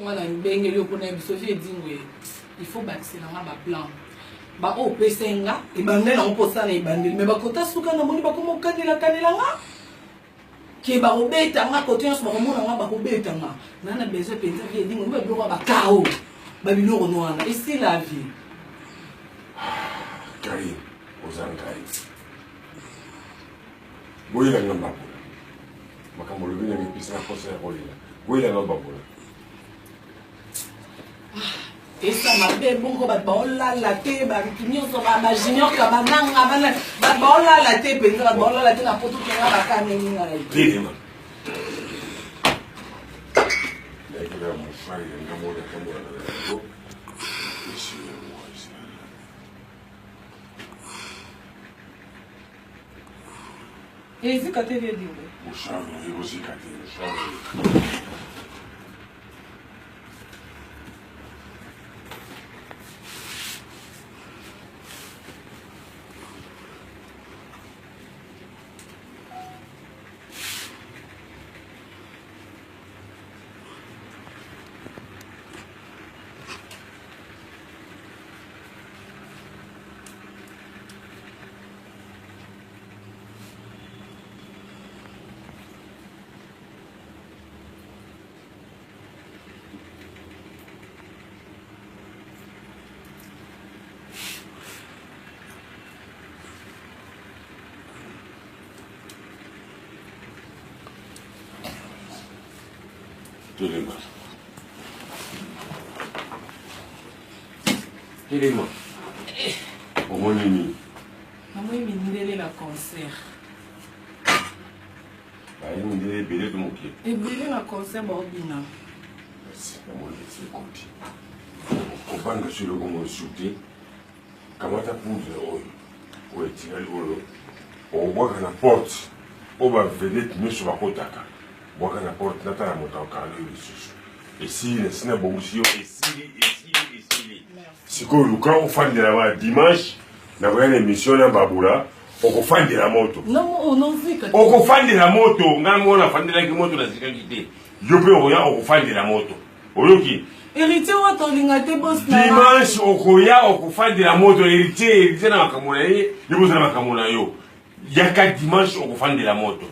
On a une belle il faut bâtir un plan. Ba o pesenga e bandela on posa na ibandeli mais ba kota suka na moni ba komo kanela nga ke ba obeta nga kote nso ba komona nga ba kobeta nga nana besoin penza vie dingo ba biloko ba kao ba biloko no wana et c'est la vie Karim ozangai boyela ngamba makambo lobina ngipisa na posa ya boyela boyela ngamba bola et ça m'a fait bon ba bola la te ba kinyo so ba junior ka bananga bana ba bola la te penza ba bola la te na poto kenga ba ka nini nga la tele man la mo fai ngamo da kamo da go et c'est quand tu viens dire o chave eu aussi quand tu chave Téléma. Au moins mini. Maman il me la concert. Bah il me dit belé de mon pied. Et belé la concert bordina. Merci maman c'est conti. Au banga sur le gomo shooté. Kamata pouze o etira lolo. O boka na porte. O ba vedette miso bakotaka. Boka na porte nata na motaka le susu. Et si n'est pas bon si sikoyo luka ofandela ba dimanche na koya na émission na babula okofandela moto okofandela moto nga mona afandelaki moto na zikaki te yo mpe okoya okofandela moto oyoki héritier wa tolinga te boss na dimanche okoya okofandela moto héritier na makambo na ye liboso na makambo na yo yaka dimanche okofandela moto